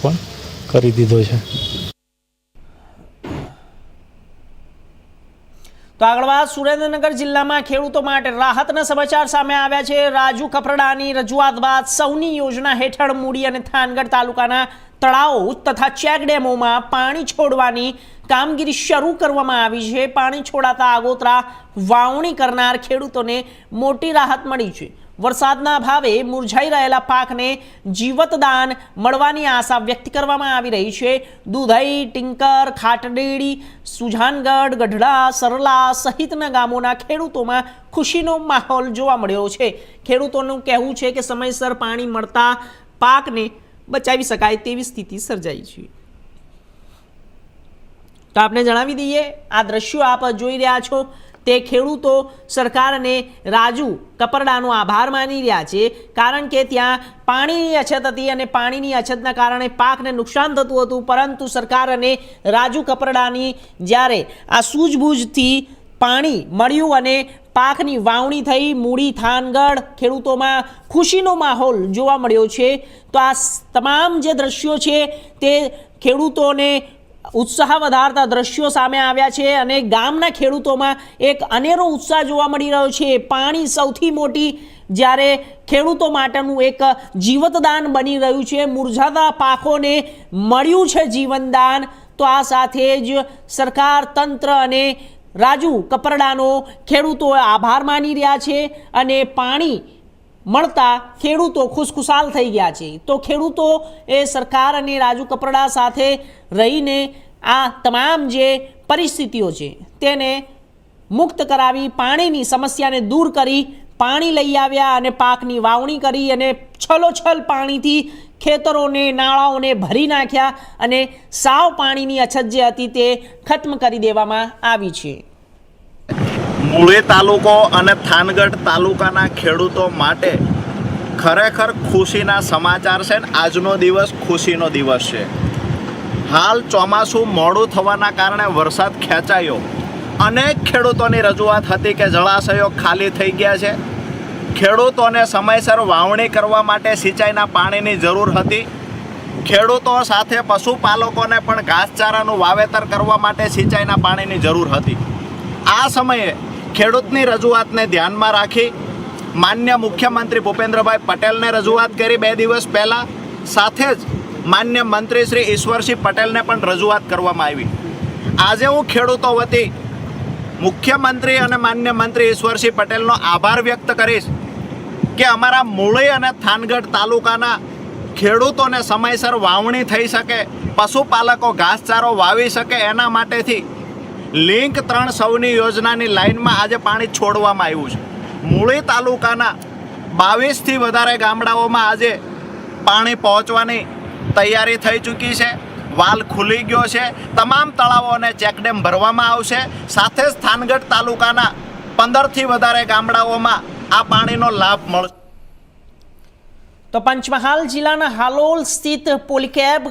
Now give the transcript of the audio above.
પણ કરી દીધો છે। તો આગળ વાત સુરેન્દ્રનગર જિલ્લામાં ખેડૂતો માટે રાહતના સમાચાર સામે આવ્યા છે। રાજુ કપરડાની રજૂઆત બાદ સૌની યોજના હેઠળ મૂડી અને થાનગઢ તાલુકાના તળાવો તથા ચેકડેમોમાં પાણી છોડવાની કામગીરી શરૂ કરવામાં આવી છે। પાણી છોડાતા આગોતરા વાવણી કરનાર ખેડૂતોને મોટી રાહત મળી છે। વરસાદના અભાવે મુરઝાઈ રહેલા પાકને જીવતદાન મળવાની આશા વ્યક્ત કરવામાં આવી રહી છે। દુધઈ, ટિંકર, ખાટડેડી, સુજાનગઢ, ગઢડા, સરલા સહિતના ગામોના ખેડૂતોમાં ખુશીનો માહોલ જોવા મળ્યો છે। ખેડૂતોનું કહેવું છે કે સમયસર પાણી મળતા પાકને બચાવી શકાય તેવી સ્થિતિ સર્જાઈ છે। તો આપને જણાવી દઈએ, આ દ્રશ્યો આપ જોઈ રહ્યા છો તે ખેડૂતો સરકારને રાજુ કપરડાનો આભાર માની રહ્યા છે, કારણ કે ત્યાં પાણીની અછત હતી અને પાણીની અછતના કારણે પાકને નુકસાન થતું હતું, પરંતુ સરકાર અને રાજુ કપરડાની જ્યારે આ સૂઝબૂઝથી પાણી મળ્યું અને પાકની વાવણી થઈ, મૂડી થાનગઢ, ખેડૂતોમાં ખુશીનો માહોલ જોવા મળ્યો છે। તો આ તમામ જે દ્રશ્યો છે તે ખેડૂતોને ઉત્સાહ વધારતા દ્રશ્યો સામે આવ્યા છે અને ગામના ખેડૂતોમાં એક અનેરો ઉત્સાહ જોવા મળી રહ્યો છે। પાણી સૌથી મોટી જ્યારે ખેડૂતો માટેનું એક જીવતદાન બની રહ્યું છે, મુરઝાતા પાકોને મળ્યું છે જીવનદાન। તો આ સાથે જ સરકાર, તંત્ર અને રાજુ કપરડાનો ખેડૂતો આભાર માની રહ્યા છે અને પાણી મળતા ખેડૂતો ખુશખુશાલ થઈ ગયા છે। તો ખેડૂતો એ સરકાર અને રાજુ કપરડા સાથે રહીને આ તમામ જે પરિસ્થિતિઓ છે તેને મુક્ત કરાવી, પાણીની સમસ્યાને દૂર કરી, પાણી લઈ આવ્યા અને પાકની વાવણી કરી અને છલોછલ પાણીથી ખેતરોને, નાળાઓને ભરી નાખ્યા અને સાવ પાણીની અછત જે હતી તે ખત્મ કરી દેવામાં આવી છે। મૂળી તાલુકો અને થાનગઢ તાલુકાના ખેડૂતો માટે ખરેખર ખુશીના સમાચાર છે। આજનો દિવસ ખુશીનો દિવસ છે। હાલ ચોમાસું મોડું થવાના કારણે વરસાદ ખેંચાયો। અનેક ખેડૂતોની રજૂઆત હતી કે જળાશયો ખાલી થઈ ગયા છે, ખેડૂતોને સમયસર વાવણી કરવા માટે સિંચાઈના પાણીની જરૂર હતી, ખેડૂતો સાથે પશુપાલકોને પણ ઘાસચારાનું વાવેતર કરવા માટે સિંચાઈના પાણીની જરૂર હતી। આ સમયે ખેડૂતની રજૂઆતને ધ્યાનમાં રાખી માન્ય મુખ્યમંત્રી ભૂપેન્દ્રભાઈ પટેલને રજૂઆત કરી 2 દિવસ પહેલાં, સાથે જ માન્ય મંત્રી શ્રી ઈશ્વરસિંહ પટેલને પણ રજૂઆત કરવામાં આવી। આજે હું ખેડૂતો વતી મુખ્યમંત્રી અને માન્ય મંત્રી ઈશ્વરસિંહ પટેલનો આભાર વ્યક્ત કરીશ કે અમારા મૂળી અને થાનગઢ તાલુકાના ખેડૂતોને સમયસર વાવણી થઈ શકે, પશુપાલકો ઘાસચારો વાવી શકે, એના માટેથી લિંક 3 સૌની યોજનાની લાઇનમાં આજે પાણી છોડવામાં આવ્યું છે। મૂળી તાલુકાના 22થી વધારે ગામડાઓમાં આજે પાણી પહોંચવાની તૈયારી થઈ ચૂકી છે, વાલ ખુલી ગયો છે, તમામ તળાવો અને ચેકડેમ ભરવામાં આવશે। સાથે જ થાનગઢ તાલુકાના 15થી વધારે ગામડાઓમાં આ પાણીનો લાભ મળશે। તો પંચમહાલ જિલ્લાના હાલોલ સ્થિત પોલીકેબ